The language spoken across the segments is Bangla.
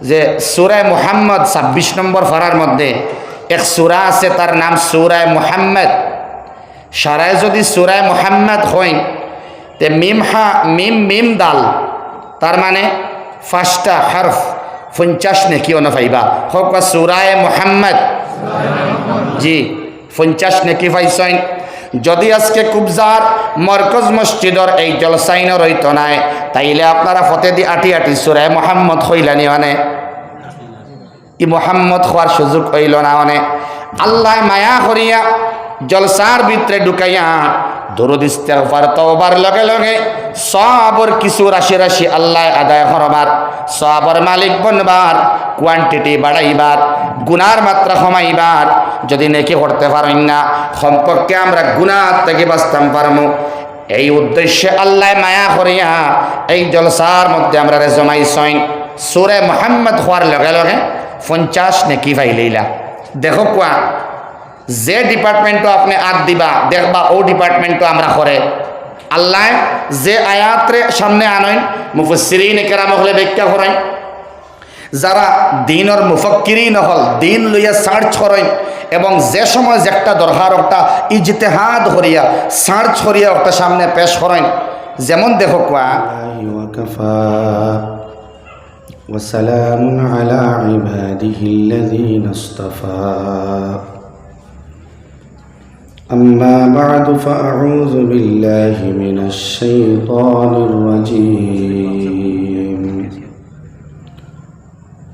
যে সূরা মুহাম্মদ 26 নম্বর পারার মধ্যে এক সূরা আছে, তার নাম সূরা মুহাম্মদ। সারায় যদি সূরা মুহাম্মদ হয় তে মিম হা মিম মিম দাল, তার মানে 5টা হরফ 50 নেকি অন পাইবা। হোক সূরা মুহাম্মদ, জি 50 নেকি পাইছেন। যদি আজকে কুবজার মরকজ মসজিদর এই জলসাইন রইত নাই, তাইলে আপনারা ফতে দি আটি আটি সূরা মুহাম্মদ হইলানি মানে ই মুহাম্মদ হওয়ার সুযোগ হইল না মানে। আল্লাহ মায়া করিয়া জলসার ভিতরে ঢুকাইয়া দরুদ ইস্তিগফার তওবার লগে লগে সবর কিছু রাশি রাশি আল্লাহ আদায় করবার, সবর মালিক বনবার, কোয়ান্টিটি বাড়াইবার, গুনার মাত্রা কমাইবার। যদি নেকি করতে পারেন না, সম্পর্কে আমরা গুনার থেকে বাঁচতাম পারমু। এই উদ্দেশ্যে আল্লাহ মায়া করিয়া এই জলসার মধ্যে আমরা জমাইছইন। সূরা মুহাম্মদ হওয়ার লগে লগে 50 নেকি পাইলেইলা। দেখো কোয়া যে ডিপার্টমেন্টও আপনি আদ দিবা দেখবা ও ডিপার্টমেন্টও আমরা করে। আল্লাহ যে আয়াতরে সামনে আনইন মুফাসসিরিন কেরাম হলে ব্যাখ্যা করেন, যারা দিনের মুফাক্কিরিন হল দিন লইয়া সার্চ করেন এবং যে সময় একটা দরকার একটা ইজতিহাদ করিয়া সার্চ করিয়া একটা সামনে পেশ করেন। যেমন দেখো কোয়া وسلام على عباده الذين اصطفى أما بعد فأعوذ بالله من الشيطان الرجيم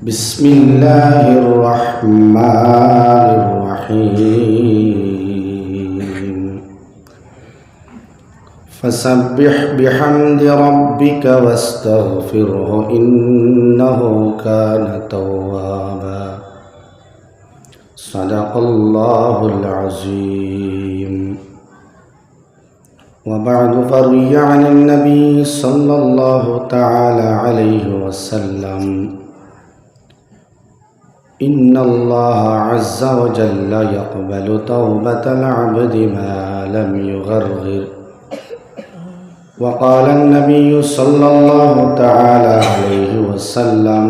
بسم الله الرحمن الرحيم فسبح بحمد ربك واستغفره إنه كان توابا صدق الله العظيم. وبعد فروي عن النبي صلى الله تعالى عليه وسلم إن الله عز وجل يقبل توبة العبد ما لم يغرغر. وقال النبي صلى الله تعالى عليه وسلم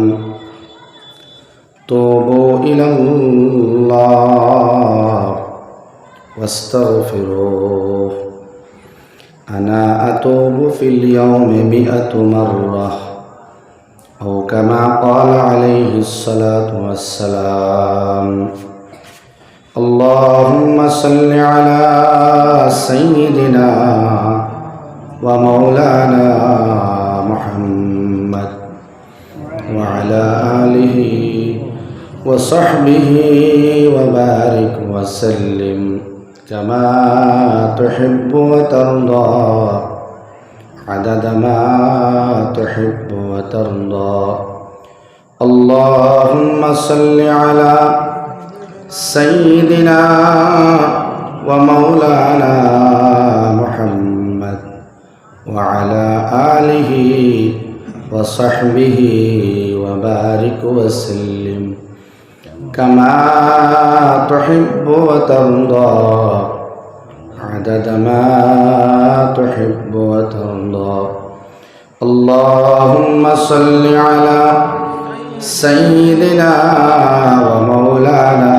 توبوا إلى الله واستغفروه أنا أتوب في اليوم 100 مرة أو كما قال عليه الصلاة والسلام. اللهم صل على سيدنا ومولانا محمد وعلى آله وصحبه وبارك وسلم كما تحب وترضى عدد ما تحب وترضى. اللهم صل على سيدنا ومولانا محمد وعلى آله وصحبه وبارك وسلم كما تحب وترضى عدد ما تحب وترضى. اللهم صل على سيدنا ومولانا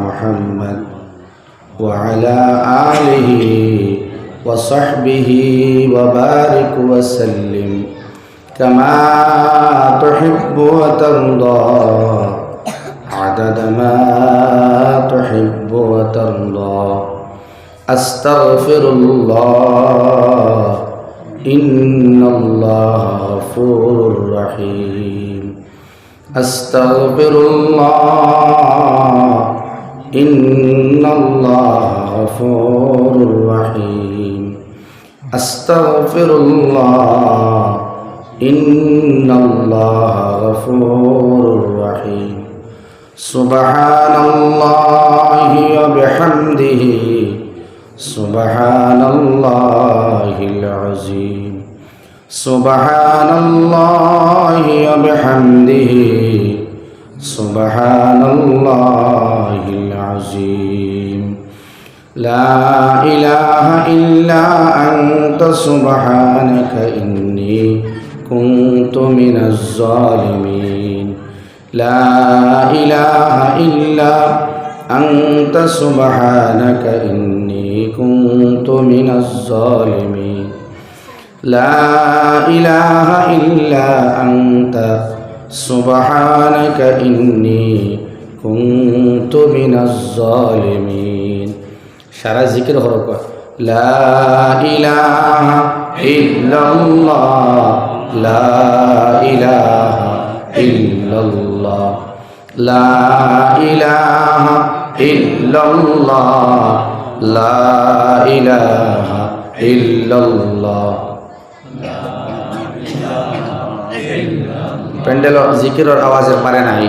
محمد وعلى آله وصحبه وبارك وسلم كما تحب وترضى عدد ما تحب وترضى. أستغفر الله إن الله غفور رحيم. أستغفر الله إن الله غفور رحيم. أستغفر الله إن الله غفور رحيم. سبحان الله وبحمده سبحان الله العظيم. سبحان الله وبحمده سبحان الله العظيم. لا إله إلا أنت سبحانك إني كنت من الظالمين. লা ইলাহা ইল্লা আনতা সুবহানাকা ইন্নী কুনতু মিনাজ জালিমিন লা ইলাহা ইল্লা আনতা সুবহানাকা ইন্নী কুনতু মিনাজ জালিমিন। সারা জিকির হরফ লা ইলাহা ইল্লাল্লাহ লা ইলাহা ইল্লাল্লাহ লা ইলাহা ইল্লাল্লাহ লা ইলাহা ইল্লাল্লাহ। প্যান্ডেল জিকিরের আওয়াজের পারে নাই।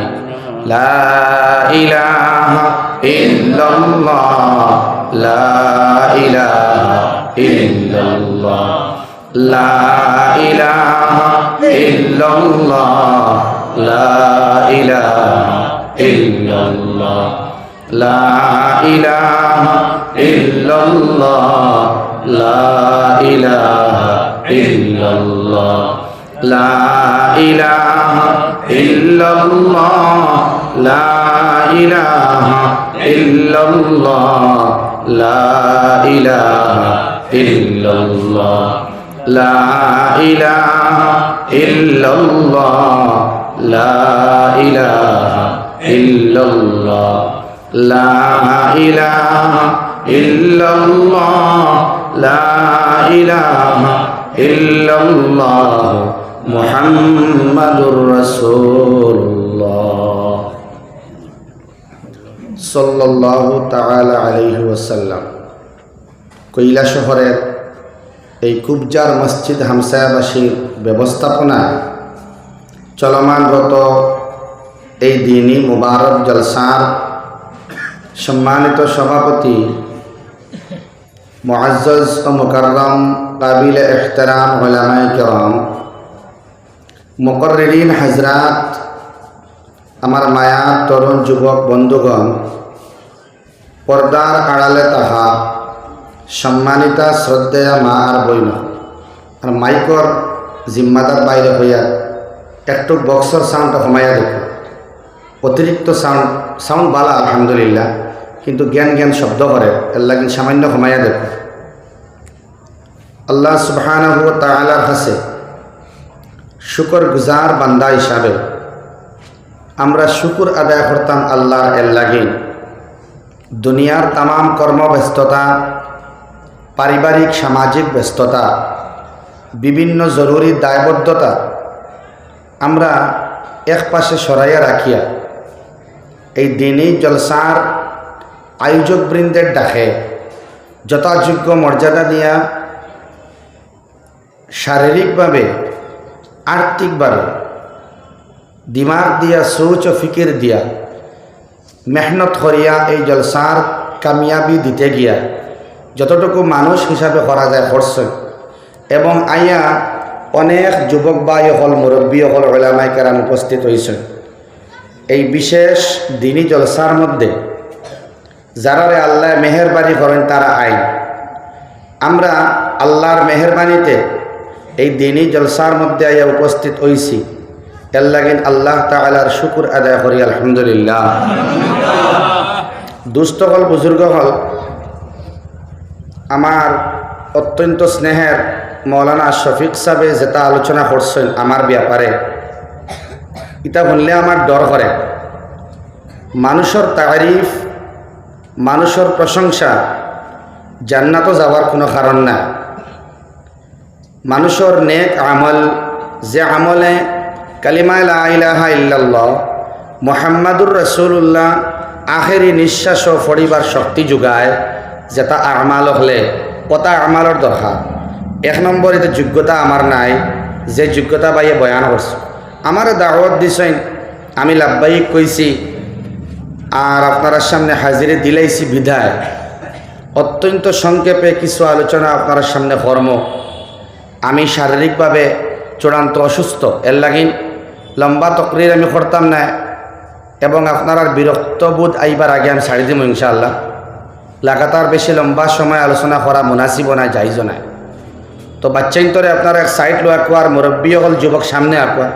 লা ইলাহা ইল্লাল্লাহ লা ইলাহা ইল্লাল্লাহ লা ইলাহা ইল্লাল্লাহ লা ইলাহা ইল্লাল্লাহ লা ইলাহা ইল্লাল্লাহ লা ইলাহা ইল্লাল্লাহ লা ইলাহা ইল্লাল্লাহ লা ইলাহা ইল্লাল্লাহ লা ইলাহা ইল্লাল্লাহ লা ইলাহা ইল্লাল্লাহ লা ইলাহা ইল্লাল্লাহ লা ইলাহা ইল্লাল্লাহ লা ইলাহা ইল্লাল্লাহ মুহাম্মাদুর রাসূলুল্লাহ সাল্লাল্লাহু তাআলা আলাইহি ওয়াসাল্লাম। কৈলা শহরের এই কুবজার মসজিদ হামসায়াবাসীর ব্যবস্থাপনায় চলমানরত এই দিনী মুবারক জলসার সম্মানিত সভাপতি মুআজ্জাজ ও মুকাররম কাবিলে ইহতিরাম উলামায়ে কিরাম, মুকররিন হযরত, আমার মায়ার তরুণ যুবক বন্ধুগণ, পর্দার আড়ালে তাহা সম্মানিতা শ্রদ্ধেয়া মা আর বইন, আর মাইকর জিম্মাদার বাইরে হইয়া একটু বক্সর সাউন্ড কমাইয়া দেখো। অতিরিক্ত সাউন্ড বালা আলহামদুলিল্লাহ, কিন্তু জ্ঞান শব্দ করে এর লাগি সামান্য কমাইয়া দেখো। আল্লাহ সুবহানাহু ওয়া তাআলার কাছে শুকর গুজার বান্দা হিসাবে আমরা শুকুর আদায় করতাম আল্লাহর এর লাগি। দুনিয়ার তামাম কর্মব্যস্ততা, পারিবারিক সামাজিক ব্যস্ততা, বিভিন্ন জরুরি দায়বদ্ধতা আমরা এক পাশে সরাইয়া রাখিয়া এই দিনই জলসার আয়োজকবৃন্দের ডাকে যথাযোগ্য মর্যাদা দিয়া শারীরিকভাবে, আর্থিকভাবে, দিমাগ দিয়া, সোচ ও ফিকির দিয়া মেহনত করিয়া এই জলসার কামিয়াবি দিতে গিয়া যতটুকু মানুষ হিসাবে করা যায় করছে, এবং আইয়া অনেক যুবক ভাই হল, মুরব্বী হল, উলামায়ে কেরাম উপস্থিত হয়েছে। এই বিশেষ দিনী জলসার মধ্যে যারারে আল্লাহ মেহেরবানি করেন তারা আইন। আমরা আল্লাহর মেহেরবানিতে এই দিনী জলসার মধ্যে আইয়া উপস্থিত হইছি, এর লাগিন আল্লাহ তাআলার শুকুর আদায় করি আলহামদুলিল্লাহ। দুস্থ হল, বুজুর্গ হল, আমার অত্যন্ত স্নেহের মৌলানা শফিক সাহেবে যেটা আলোচনা করছেন আমার ব্যাপারে, এটা বললে আমার ডর করে। মানুষের তারিফ, মানুষের প্রশংসা জান্নাতও যাওয়ার কোনো কারণ না। মানুষের নেক আমল, যে আমলে কালিমা লা ইলাহা ইল্লাল্লাহ মুহাম্মাদুর রাসূলুল্লাহ আখেরি নিঃশ্বাসও ফড়িবার শক্তি যোগায়, যেটা আমাল হলে ওটা আমালের দরকার। এক নম্বর, এটা যোগ্যতা আমার নাই, যে যোগ্যতা বাইয়ে বয়ান করছে। আমার দাওয়াত দিছেন, আমি লাভবাহিক কইছি, আর আপনার সামনে হাজিরে দিলাইছি বিধায় অত্যন্ত সংক্ষেপে কিছু আলোচনা আপনার সামনে কর্ম। আমি শারীরিকভাবে চূড়ান্ত অসুস্থ, এর লাগিন লম্বা তকরির আমি করতাম না, এবং আপনার বিরক্তবোধ আইবার আগে আমি ছাড়ি দিব ইনশাআল্লাহ। লাগাতার বেশি লম্বা সময় আলোচনা করা মুনাসিব নাই, জাইজ নাই। তো বাচ্চাইন্তরে আপনার এক সাইড লোয়া কোয়ার, মুরব্বী হল, যুবক সামনে আঁকুয়া,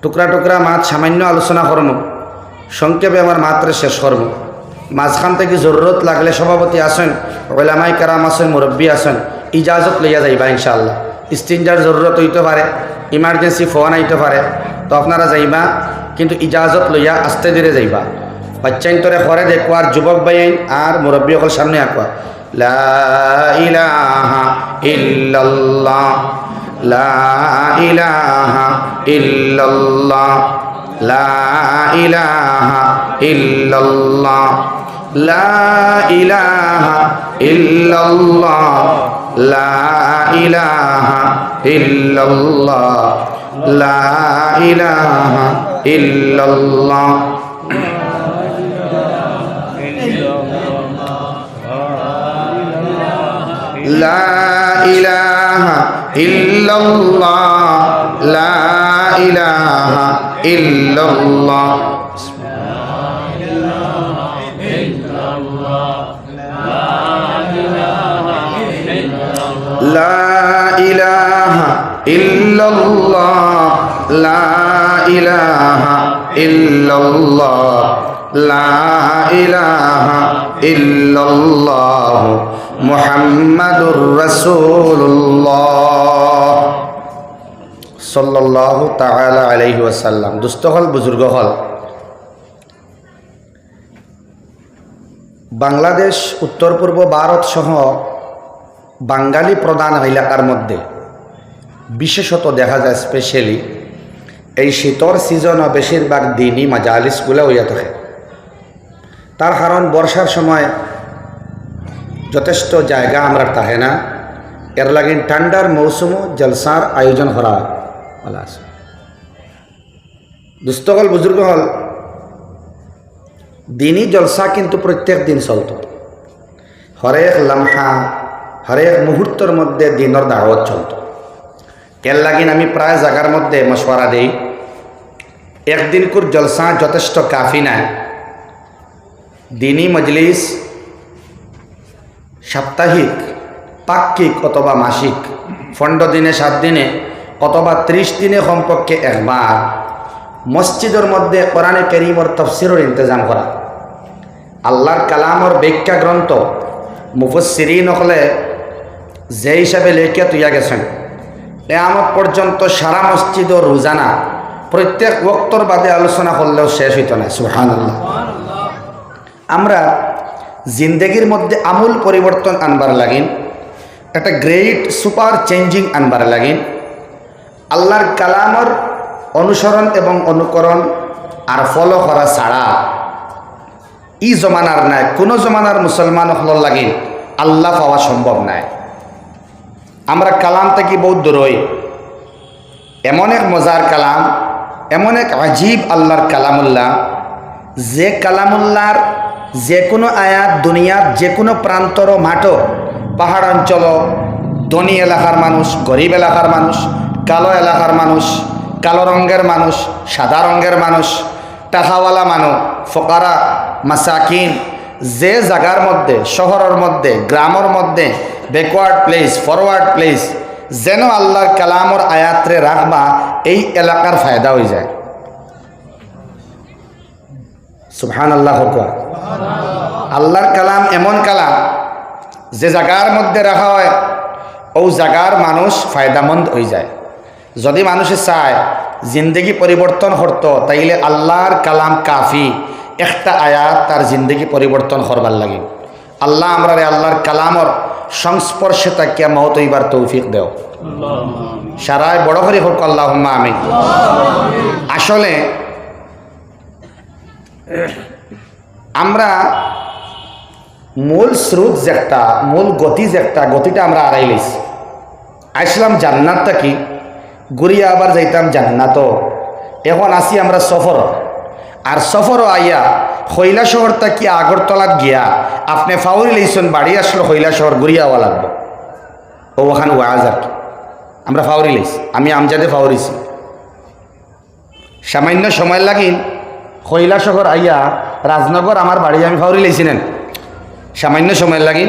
টুকরা টুকরা মাত সামান্য আলোচনা করম, সংক্ষেপে আমার মাত্রে শেষ করব। মাঝখান থেকে জরুরত লাগলে সভাপতি আসেন, ওলামাই কারাম আসেন, মুরব্বী আসেন, ইজাজত লইয়া যাইবা ইনশাআল্লাহ। স্টিঞ্জার জরুরত হইতে পারে, ইমার্জেন্সি ফোন আইতে পারে, তো আপনারা যাইবা, কিন্তু ইজাজত লইয়া আস্তে ধীরে যাইবা। বাচ্চাইন তোরে ঘরে দেখবার যুবক বাইন আর মুরব্বী সকল সামনে আঁকবা লা ইলাহা ইল্লাল্লাহ, লা ইলাহা ইল্লাল্লাহ, লা ইলাহা ইল্লাল্লাহ, লা ইলাহা ইল্লাল্লাহ, লা ইলাহা ইল্লাল্লাহ, লা ইলাহা ইল্লাল্লাহ। লা ইলাহা ইল্লাল্লাহ, লা ইলাহা ইল্লাল্লাহ। লা ইলাহা ইল্লাল্লাহ, লা ইলাহা ইল্লাল্লাহ, লা ইলাহা ইল্লাল্লাহ, মুহাম্মাদুর রাসূলুল্লাহ সাল্লাল্লাহু তাআলা আলাইহি ওয়াসাল্লাম। দুস্থ হল, বুজুর্গ হল, বাংলাদেশ, উত্তর পূর্ব ভারত সহ বাঙালি প্রধান এলাকার মধ্যে বিশেষত দেখা যায়, স্পেশালি এই শীতর সিজনও বেশিরভাগ দিনই মাজালিসগুলো হইয়া থাকে। তার কারণ বর্ষার সময় যথেষ্ট জায়গা আমরা থাকে না, এর লাগিন ঠান্ডার মৌসুমও জলসার আয়োজন করা বলা আছে। দুস্থ হল, বুজুর্গ হল, দিনই জলসা কিন্তু প্রত্যেক দিন চলত। হরেক লম্হা, হরেক মুহূর্তের মধ্যে দিনের দাওয়াত চলত। এর লাগিন আমি প্রায় জায়গার মধ্যে মশওয়ারা দেই, একদিন কুর জলসা যথেষ্ট কাফি নাই। দিনই মজলিস সাপ্তাহিক, পাক্ষিক অথবা মাসিক, 15 দিনে, 7 দিনে অথবা 30 দিনে কমপক্ষে একবার মসজিদের মধ্যে কোরআনে কারীমের তাফসীরের ইন্তজাম করা। আল্লাহর কালামর ব্যাখ্যা গ্রন্থ মুফাসসিরিন হলে যে হিসাবে লেখিয়া তুইয়া গেছেন, কিয়ামত পর্যন্ত সারা মসজিদ ও রোজানা প্রত্যেক ওয়াক্তর বাদে আলোচনা করলেও শেষ হইত না। সুবহানাল্লাহ। আমরা জিন্দেগির মধ্যে আমূল পরিবর্তন আনবার লাগিন, একটা গ্রেট সুপার চেঞ্জিং আনবার লাগিন, আল্লাহর কালামর অনুসরণ এবং অনুকরণ আর ফলো করা ছাড়া ই জমানার নাই, কোনো জমানার মুসলমান হল লাগিন আল্লাহ পাওয়া সম্ভব নাই। আমরা কালাম থেকে বহুত দূরই, এমন এক মজার কালাম, এমন এক আজীব আল্লাহর কালামুল্লাহ, যে কালামুল্লাহর যে কোনো আয়াত দুনিয়ার যে কোনো প্রান্তর মাঠ, পাহাড় অঞ্চল, ধনী এলাকার মানুষ, গরিব এলাকার মানুষ, কালো এলাকার মানুষ, কালো রঙের মানুষ, সাদা রঙের মানুষ, টাকাওয়ালা মানুষ, ফকারা, মাসাকিন, যে জায়গার মধ্যে, শহরের মধ্যে, গ্রামের মধ্যে, ব্যাকওয়ার্ড প্লেস, ফরওয়ার্ড প্লেস, যেন আল্লাহর কালামর আয়াতরে রাখবা, এই এলাকার ফায়দা হয়ে যায়। সুবহানাল্লাহ। আল্লাহর কালাম এমন কালাম যে জায়গার মধ্যে রাখা হয় ও জায়গার মানুষ ফায়দামন্দ হয়ে যায়। যদি মানুষে চায় জিন্দগি পরিবর্তন করতো, তাইলে আল্লাহর কালাম কাফি, একটা আয়াত তার জিন্দগি পরিবর্তন করবার লাগে। আল্লাহ আমরা আল্লাহর কালামর সংস্পর্শে তাকিয়া মওত হইবার তৌফিক দেও। সারায় বড় করে হোক আল্লাহুম্মা আমিন। আসলে আমরা মূল স্রোত যেটা, মূল গতি যেটা, গতিটা আমরা আড়াই লইছি। আসলাম জান্নাতটা কি, ঘুরিয়া আবার যাইতাম জান্নাতও। এখন আসি আমরা সফর, আর সফরও আইয়া কৈলা শহরটা কি আগরতলাত গিয়া আপনি ফাউরি লইছেন, বাড়ি আসলো কৈলা শহর ঘুরিয়াওয়া লাগবো, ও ওখানে ওয়াজ আর কি। আমরা ফাউরি লইছি, আমি আমজাদে ফাউরিছি, সামান্য সময় লাগিন কৈলা শহর আইয়া রাজনগর আমার বাড়ি আমি ফাউরি লইছিলেন, সামান্য সময় লাগিন।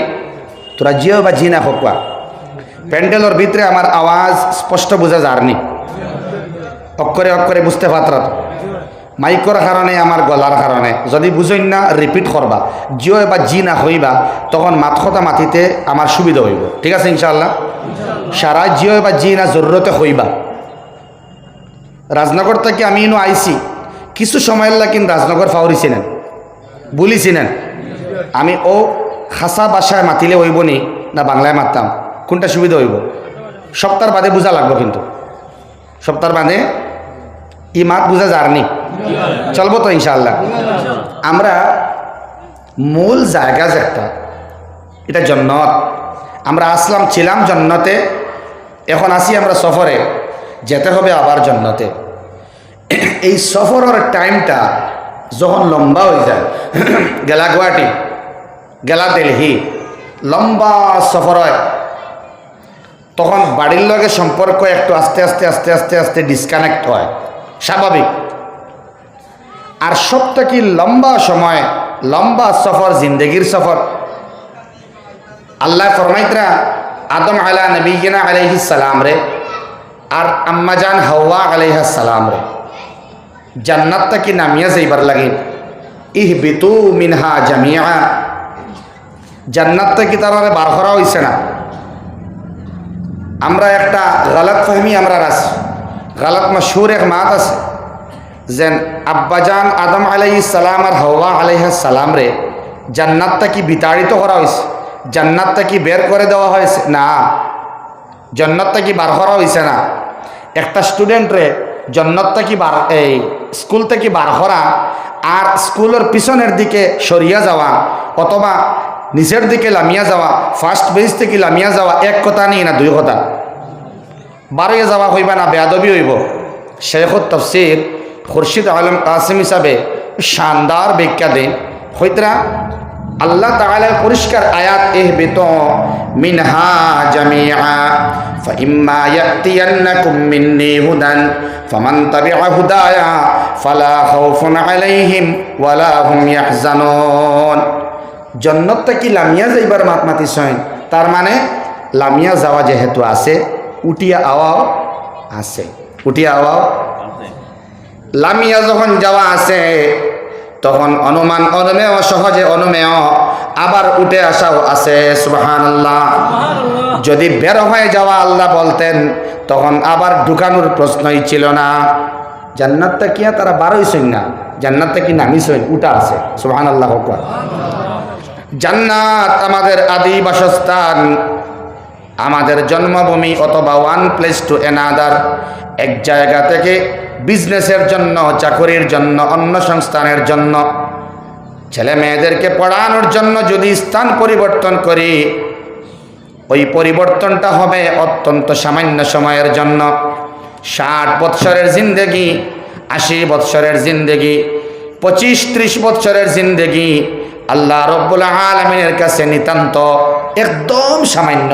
তোরা জিও বা জি না হোকা, প্যান্ডেলের ভিতরে আমার আওয়াজ স্পষ্ট বোঝা যায়নি। অক্ষরে অক্ষরে বুঝতে পাত্রা তো মাইকর কারণে আমার গলার কারণে যদি বুঝইন না রিপিট করবা জিও বা জি না হইবা তখন মাত কথা মাতিতে আমার সুবিধা হইব ঠিক আছে ইনশাআল্লাহ সারা জিও বা জি না জরুরতে হইবা রাজনগর থেকে আমি ইনো আইছি কিছু সময়ের লাগিন রাজনগর ফাউরিছিলেন বলিছিলেন আমি ও খাসা বাসায় মাতিলে হইব নি না বাংলায় মারতাম কোনটা সুবিধা হইব সপ্তাহ বাদে বোঝা লাগবো কিন্তু সপ্তাহ বাদে ই মাত বোঝা যারনি চলবো তো ইনশাআল্লাহ আমরা মূল জায়গা একটা এটা জন্নত আমরা আসলাম ছিলাম জন্নতে এখন আসি আমরা সফরে যেতে হবে আবার জন্নতে এই সফরের টাইমটা যখন লম্বা হয়ে যায় গেলা গুয়াহাটি গেলা দিল্লি লম্বা সফর হয় তখন বাড়ির লগে সম্পর্ক একটু আস্তে আস্তে আস্তে আস্তে আস্তে ডিসকানেক্ট হয় স্বাভাবিক আর সবথেকে লম্বা সময় লম্বা সফর জিন্দগির সফর আল্লাহ ফরমাইতরা আদম আলা নবীনা আলাইহিস সালাম রে আর আম্মাজান হাওয়া আলাইহিস সালাম রে জান্নাত থেকে নামিয়া যাইবার লাগে ইহবিতু মিনহা জামিআ জান্নাত থেকে তারা বার করা হইছে না আমরা একটা গলত ফহমি আমরা রাখছি গলত মশহুর এক মাত আছে যেন আব্বাজান আদম আলাইহিস সালাম আর হাওয়া আলাইহিস সালাম রে জান্নাত থেকে বিতাড়িত করা হয়েছে জান্নাত থেকে বের করে দেওয়া হয়েছে না জান্নাত থেকে বার করা হয়েছে না একটা স্টুডেন্টরে জান্নাত থেকে বার এই স্কুল থেকে বার করা আর স্কুলের পিছনের দিকে সরিয়া যাওয়া অথবা নিচের দিকে লামিয়া যাওয়া ফার্স্ট বেঞ্চ থেকে লামিয়া যাওয়া এক কথা নেই না দুই কথা বারোয় যাওয়া হইবা না বেয়াদবি হইব শেখুত তফসির খুরশিদ আলম কাসিম হিসাবে শানদার ব্যাখ্যা দেন হইতরা আল্লাহ তাআলার পরিষ্কার আয়াত ইহবিতু মিনহা জামিআ ফাইম্মা ইয়াতিয়ান্নাকুম মিন্নি হুদান ফামান তাবিআ হুদায়া ফালা খাউফুন আলাইহিম ওয়ালা হুম ইয়াহজানুন জান্নাত থেকে লামিয়া যাইবার মাত মাতিছেন তার মানে লামিয়া যাওয়া যেহেতু আছে উঠিয়া আওয়াও আছে উঠিয়া আওয়াও লামিয়া যখন যাওয়া আছে তখন অনুমান অনুমেয় সহজে অনুমেয় আবার উঠে আসাও আছে সুবহানাল্লাহ যদি বের হয়ে যাওয়া আল্লাহ বলতেন তখন আবার ঢুকানোর প্রশ্নই ছিল না জান্নাতটা কি তারা বারোইছেন না জান্নাতটা কি নামিছেন উঠা আছে সুবহানাল্লাহ জান্নাত আমাদের আদি বাসস্থান আমাদের জন্মভূমি অথবা ওয়ান প্লেস টু অ্যানাদার এক জায়গা থেকে বিজনেসের জন্য চাকরির জন্য অন্য সংস্থানের জন্য ছেলে মেয়েদেরকে পড়ানোর জন্য যদি স্থান পরিবর্তন করি ওই পরিবর্তনটা হবে অত্যন্ত সামান্য সময়ের জন্য 60 বৎসরের জিন্দেগি 80 বৎসরের জিন্দেগি 25-30 বৎসরের জিন্দেগি আল্লাহ রব্বুল আলামিনের কাছে নিতান্ত একদম সামান্য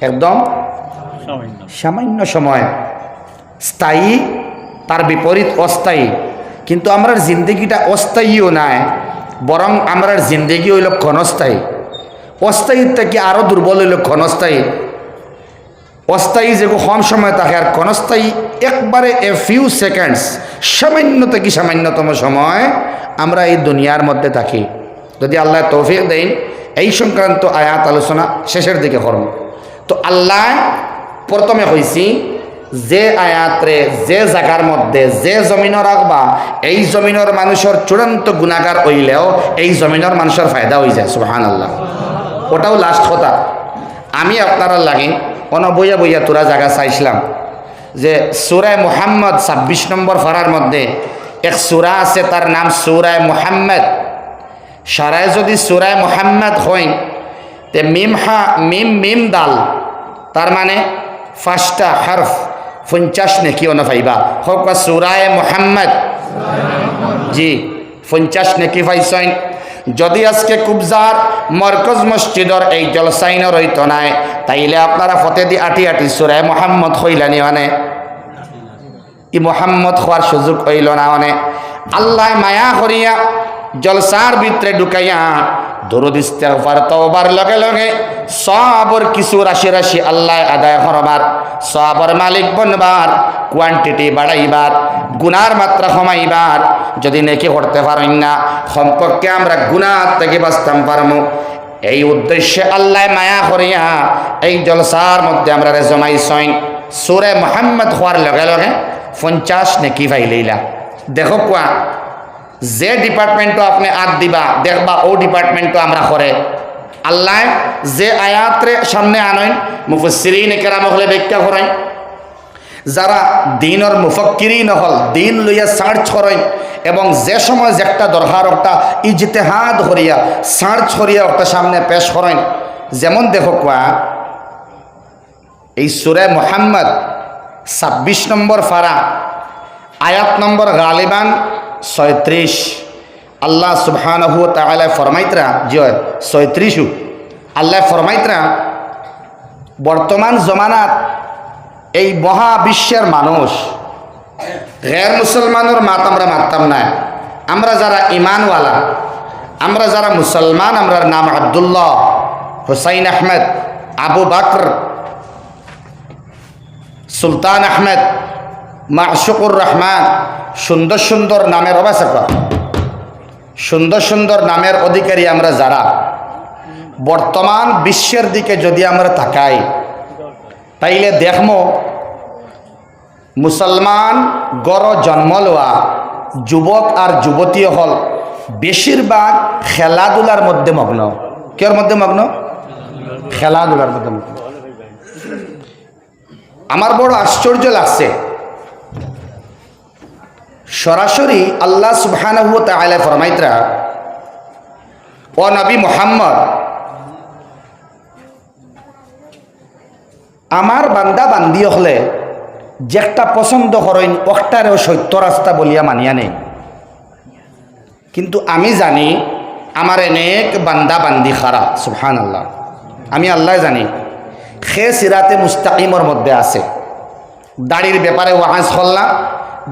একদম সামান্য সময় স্থায়ী তার বিপরীত অস্থায়ী কিন্তু আমরা জিন্দগিটা অস্থায়ীও নাই বরং আমরা জিন্দগি হইল ক্ষণস্থায়ী অস্থায়ীর থেকে আরও দুর্বল হইল ক্ষণস্থায়ী অস্থায়ী যেগুলো কম সময় থাকে আর ক্ষণস্থায়ী একবারে এ ফিউ সেকেন্ডস সামান্য থেকে সামান্যতম সময় আমরা এই দুনিয়ার মধ্যে থাকি যদি আল্লাহ তৌফিক দেন এই সংক্রান্ত আয়াত আলোচনা শেষের দিকে করব তো আল্লাহ প্রথমে হয়েছি যে আয়াতরে যে জায়গার মধ্যে যে জমিন রাখবা এই জমিনের মানুষের চূড়ান্ত গুণাগার হইলেও এই জমিনের মানুষের ফায়দা হয়ে যায় সুবহানাল্লাহ ওটাও লাস্ট কথা আমি আপনারা লাগি বইয়া বইয়া তোরা জায়গা চাইছিলাম যে সূরা মুহাম্মদ 26 নম্বর ফারার মধ্যে এক সূরা আছে তার নাম সূরা মুহাম্মদ সারায় যদি সূরা মুহাম্মদ হয় তে মিম দাল তার মানে 5টা হরফ 50 নেকি না পাইবা হোক সূরা মুহাম্মদ জি 50 নেকি পাইছেন যদি আজকে কুবজার মরকজ মসজিদর এই জলসাইন রইত নাই তাইলে আপনারা ফতে দি আটি আটি সূরা মুহাম্মদ হইলানি মানে ই মুহাম্মদ হওয়ার সুযোগ হইল না মানে আল্লাহ মায়া করিয়া জলসার ভিতরে ঢুকাইয়া দরুদ ইস্তেগফার তওবার লগে লগে সওয়াবর কিছু রাশি রাশি আল্লাহ আদায় করবার, সওয়াবর মালিক বনবার, কোয়ান্টিটি বাড়াইবার, গুনার মাত্রা কমাইবার। যদি নেকি করতে পারেন না, সম্পর্কে আমরা গুনাহ থেকে বাঁচতাম পারমু। এই উদ্দেশ্যে আল্লাহ মায়া করিয়া এই জলসার মধ্যে আমরা জমাইছইন। সূরা মুহাম্মদ হওয়ার লগে লগে 50 নেকি পাইলেইলা। দেখো কোয়া যে ডিপার্টমেন্টও আপনি আদ দিবা দেখবা ও ডিপার্টমেন্টও আমরা করে। আল্লাহ যে আয়াতরে সামনে আনইন মুফাসসিরিন কেরাম হলে ব্যাখ্যা করেন, যারা দিনের মুফাক্কিরিন হল দিন লইয়া সার্চ করেন এবং যে সময় যে একটা দরকার একটা ইজতেহাদ করিয়া সার্চ করিয়া একটা সামনে পেশ করেন। যেমন দেখো কোয়া এই সূরা মুহাম্মদ 26 নম্বর ফারা আয়াত নম্বর গালিবান 36 আল্লাহ সুবহানাহু ওয়া তাআলা ফরমাইতরা জয় 36 আল্লাহ ফরমাইতরা বর্তমান জমানাত এই মহাবিশ্বের মানুষ গैर মুসলমানের মাত আমরা মারতাম না। আমরা যারা ইমানওয়ালা, আমরা যারা মুসলমান, আমরা নাম আব্দুল্লাহ, হুসাইন আহমেদ, আবু বকর, সুলতান আহমেদ, মাশুকুর রহমান, সুন্দর সুন্দর নামের অবাসক, সুন্দর সুন্দর নামের অধিকারী আমরা যারা বর্তমান বিশ্বের দিকে যদি আমরা তাকাই তাইলে দেখমো মুসলমান গড় জন্ম লওয়া যুবক আর যুবতী হল বেশিরভাগ খেলাধুলার মধ্যে মগ্ন। কের মধ্যে মগ্ন? খেলাধুলার মধ্যে মগ্ন। আমার বড় আশ্চর্য লাগছে, সরাসরি আল্লাহ সুবহানাহু ওয়া তাআলা ফরমাইতরা ও নবী মুহাম্মদ আমার বান্দা বান্দি হলে যেটা পছন্দ করেন ওটারেও সত্য রাস্তা বলিয়া মানিয়া নেই। কিন্তু আমি জানি আমার অনেক বান্দা বান্দি খারাপ, সুবহানাল্লাহ। আমি আল্লাহ জানি খে সিরাতে মুস্তাকিমর মধ্যে আছে। দাড়ির ব্যাপারে ওয়াজ করলাম,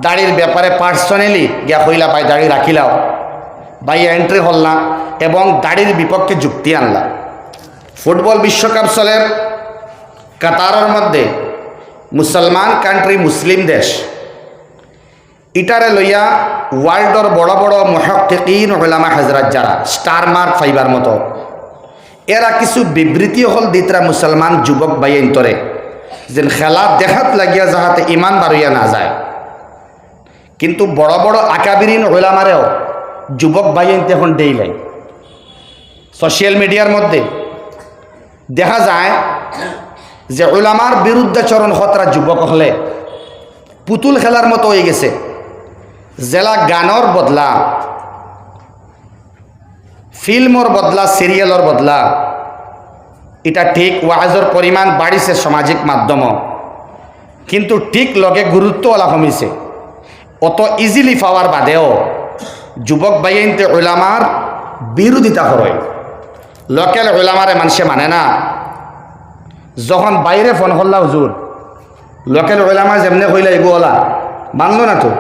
দাড়ির ব্যাপারে পার্সোনালি গিয়া কইলা ভাই দাড়ি রাখিলাও, ভাই এন্ট্রি করলাম এবং দাড়ির বিপক্ষে যুক্তি আনলাম। ফুটবল বিশ্বকাপ চলে কাতারের মধ্যে, মুসলমান কান্ট্রি, মুসলিম দেশ, ইটারে লইয়া ওয়ার্ল্ডর বড় বড় মুহাক্কিকিন উলামা হযরত যারা স্টার মার্ক ফাইবার মতো এরা কিছু বিবৃতি হল দিতরা মুসলমান যুবক বাইন্তরে যেন খেলা দেখাত লাগিয়া যাহাতে ইমান বাড়িয়া না যায়। কিন্তু বড় বড় আকাবিরিন উলামারেও যুবক বাইন্ত এখন দেইলাই সোশ্যাল মিডিয়ার মধ্যে দেখা যায় যে উলামার বিরুদ্ধাচরণ খতরা যুবক হলে পুতুল খেলার মতো হয়ে গেছে। জেলা গানর বদলা, ফিল্মর বদলা, সিরিয়ালর বদলা, এটা ঠিক ওয়াজর পরিমাণ বাড়িছে সামাজিক মাধ্যম, কিন্তু ঠিক লগে গুরুত্বওয়ালা কমিছে। অত ইজিলি পাওয়ার বাদেও যুবক বাইনতে উলামার বিরোধিতা করে। লোকাল উলামারে মানুষে মানে না। যখন বাইরে ফোন করলা হুজুর, লোকাল উলামা যেমনে কইলা এগুলা মানলো না তো,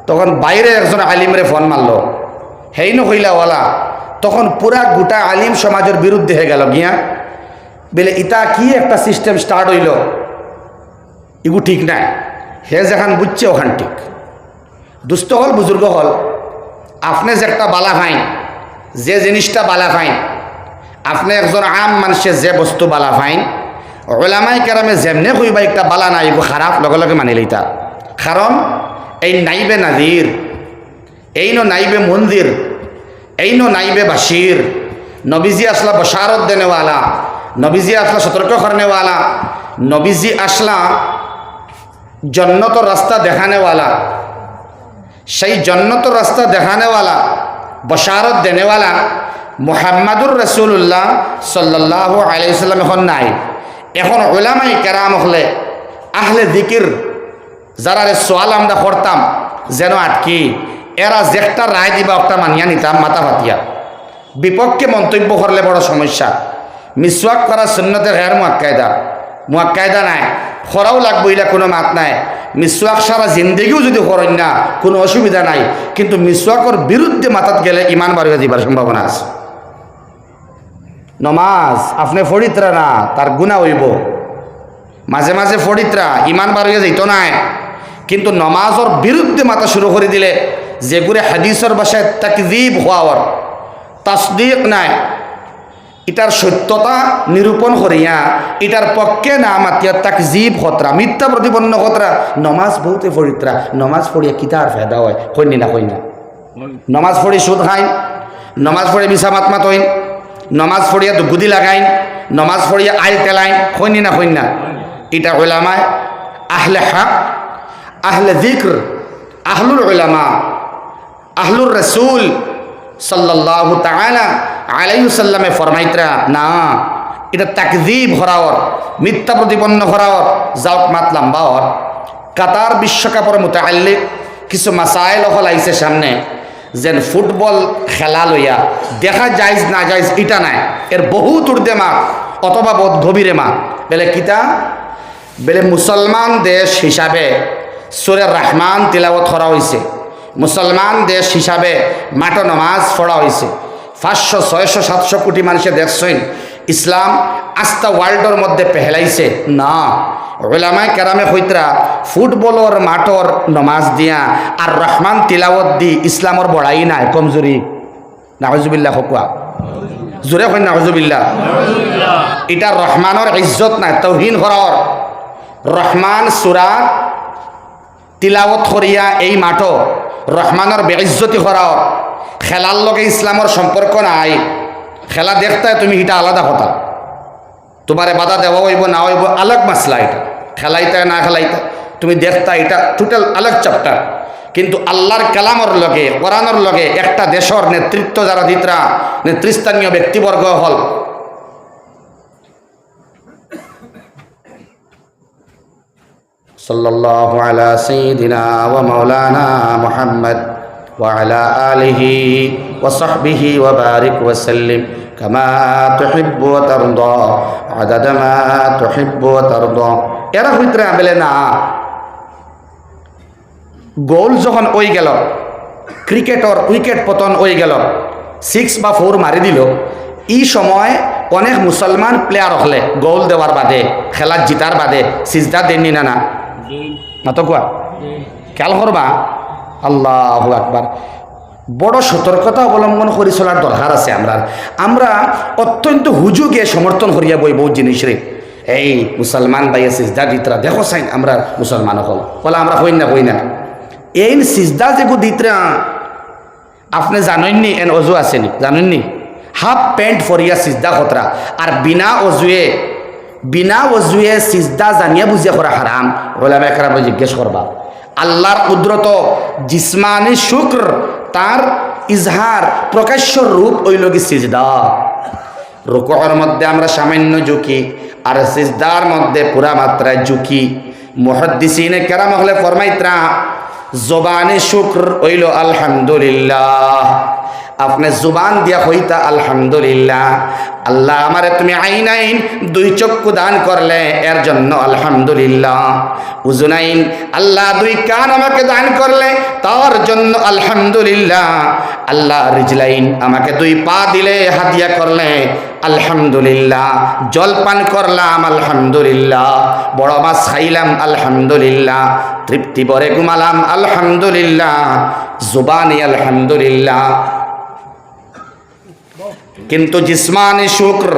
তখন বাইরে একজন আলিমরে ফোন মারলো, হেইনো কইলা ওলা, তখন পুরা গোটা আলিম সমাজের বিরুদ্ধে হয়ে গেল গিয়া বলে ইটা কি একটা সিস্টেম স্টার্ট হইল, এগু ঠিক নাই। হে যেখান বুঝছে ওখান ঠিক। দুস্থ হল বুজুর্গ হল, আপনি যে একটা বালা ফাইন, যে জিনিসটা বালা ফাইন, আপনি একজন আম মানুষের যে বস্তু বালা ফাইন, ওলামাই কেরামে যেমনে কইবা একটা বালা নাই এগু খারাপ লগে লগে মানি লইতা। কারণ এই নাইবে নাজির, এই নাইবে মন্দির, এই নাইবে বাশির। নবীজি আসলা বশারত দেনেওয়ালা, নবীজি আসলা সতর্ক করনেওয়ালা, নবীজি আসলা জন্নতর রাস্তা দেখানেওয়ালা। সেই জন্নতর রাস্তা দেখানেওয়ালা, বশারত দেনেওয়ালা মুহাম্মাদুর রাসূলুল্লাহ সাল্লাল্লাহু আলাইহি ওয়াসাল্লাম এখন নাই। এখন উলামায়ে কেরাম হলে আহলে যিকির যারা সোয়াল আমরা করতাম যেন আটকি, এরা যেটা রায় দিবা একটা মানিয়া নিতাম মাথা ফাতিয়া। বিপক্ষে মন্তব্য করলে বড় সমস্যা। মিসওয়াক করা সুন্নতে গैर মুআক্কায়দা নাই, করাও লাগবো, ইলা কোনো মাত নাই। মিসওয়াক সারা জিন্দগিও যদি করেন না কোনো অসুবিধা নাই, কিন্তু মিসওয়াকর বিরুদ্ধে মাথাত গেলে ইমান বাড়িয়ে দিবার সম্ভাবনা আছে। নমাজ আপনি ফরিত্রা না তার গুণা হইব, মাঝে মাঝে ফরিত্রা ইমান বার হয়ে যাইত নাই, কিন্তু নমাজের বিরুদ্ধে মাথা শুরু করে দিলে যেগুলো হাদিসের ভাষায় তাকযীব হওয়ার তাসদিক নাই, এটার সত্যতা নিরূপণ করিয়া এটার পক্ষে না মাতিয়া তাকযীব খতরা, মিথ্যা প্রতিপন্ন খতরা। নমাজ বহুতে ফরিত্রা, নমাজ পড়িয়া কিতার ফায়দা হয়, কইনি না কই না? নমাজ পড়ি সুদ খাইন, নমাজ পড়ে মিছা মাতমাত হইন, নমাজ পড়িয়া দুগুদি লাগাইন, নমাজ পড়িয়া আইল তেলাইন, কইনি না কই না? এটা উলামায়ে আহলে হক, আহলে যিকর, আহলুল উলামা, আহলুর রাসূল সাল্লাল্লাহু তাআলা আলাইহি ওয়াসাল্লামে ফরমাইতরা না, এটা তাকযীব হরাওয়ার, মিথ্যা প্রতিপন্ন হরাওয়ার। যাওক মাত লম্বা হওয়ার। কাতার বিশ্বকাপের মুতাআল্লিক কিছু মাসাইল হল আইছে সামনে, যেন ফুটবল খেলা লইয়া দেখা যাইজ না যাইজ এটা নাই, এর বহুত ঊর্ধ্বে মা অথবা বহুত গভীরে মা। বেলে কিতা বেলে মুসলমান দেশ হিসাবে সূরা রহমান তিলাওয়াত করা হয়েছে, মুসলমান দেশ হিসাবে মাঠ নমাজ পড়া হয়েছে, 500, 600, 700 কোটি মানুষে দেখছেন, ইসলাম আস্থা ওয়ার্ল্ডের মধ্যে পেহলাইছে না। উলামায়ে কেরামে কইতরা ফুটবলর মাঠর নমাজ দিয়া আর রহমান তিলাওয়াত দি ইসলামর বড়াই নাই, কমজোরি। নাউজুবিল্লাহ হকুয়া, জোরে কই নাউজুবিল্লাহ। এটা রহমানের ইজ্জত নাই, তাওহীন করার। রহমান সূরা তিলাওয়াত করিয়া এই মাঠ রহমানের বেইজ্জতি করার, খেলার লগে ইসলামের সম্পর্ক নাই। খেলা দেখতে তুমি এটা আলাদা কথা, তোমারে বাধা দেওয়া হইব না হইব আলাগ মাসলা, এটা খেলাইতে না খেলাইতে তুমি দেখতা এটা টোটাল আলাগ চ্যাপ্টার। কিন্তু আল্লাহর কালামর লগে কোরআনের লগে একটা দেশের নেতৃত্ব যারা দিতরা, নেতৃস্থানীয় ব্যক্তিবর্গ হল, সাল্লাল্লাহু আলা সাইয়্যিদিনা ওয়া মাওলানা মুহাম্মদ ওয়া আলা আলিহি ওয়া সাহবিহি ওয়া বারিক ওয়া সাল্লিম কামা তুহিব্বু ওয়া তারদা আদাদা মা তুহিব্বু ওয়া তারদা। এরা ভিতরে আবেলে না গোল যখন ওই গেল, ক্রিকেটর উইকেট পতন হয়ে গেল, 6 বা 4 মারি দিল, এই সময় অনেক মুসলমান প্লেয়ার হলে গোল দেওয়ার বাদে, খেলা জিতার বাদে সিজদা দেননি না না তো কোয়া খেয়াল করবা। আল্লাহু আকবার। বড় সতর্কতা অবলম্বন করে চলার দরকার আছে। আমরা অত্যন্ত হুজুগে সমর্থন করিয়া বই বহু জিনিস রে, এই মুসলমান বাইয়া সিজদা দিতরা দেখো সাইন আমরা মুসলমান হল বলে আমরা হই না এই সিজদা যেগু দিতরা আপনি জানেননি এন অজু আসেনি, জানেননি? হাফ প্যান্ট ফরিয়া সিজদা খতরা, আর বিনা অজুয়ে সিজদা জানিয়া বুঝিয়া করা হারাম। ওলামায়ে কেরাম জিজ্ঞেস করবা। আল্লাহর কুদরত জিসমানি শুক্র, তার ইজহার প্রকাশ্য রূপ হইল কি সিজদা। রুকুর মধ্যে আমরা সামান্য ঝুঁকি, আর সিজদার মধ্যে পুরা মাত্রায় ঝুঁকি। মুহাদ্দিসিনে কেরাম হলে ফরমাইতরা জবানে শুক্র হইল আলহামদুলিল্লাহ। আপনি জুবান দিয়া হইতা আলহামদুলিল্লাহ, আল্লাহ আমারে তুমি আইনাইন 2 চক্ষু দান করলে এর জন্য আলহামদুলিল্লাহ। উজুনাইন আল্লাহ 2 কান আমাকে দান করলে তার জন্য আলহামদুলিল্লাহ। আল্লাহ রিজলাইন আমাকে 2 পা দিলে হাদিয়া করলে আলহামদুলিল্লাহ। জল পান করলাম আলহামদুলিল্লাহ, বড় মাছ খাইলাম আলহামদুলিল্লাহ, তৃপ্তি ভরে ঘুমালাম আলহামদুলিল্লাহ, জুবানি আলহামদুলিল্লাহ। কিন্তু জিসমানি শুক্র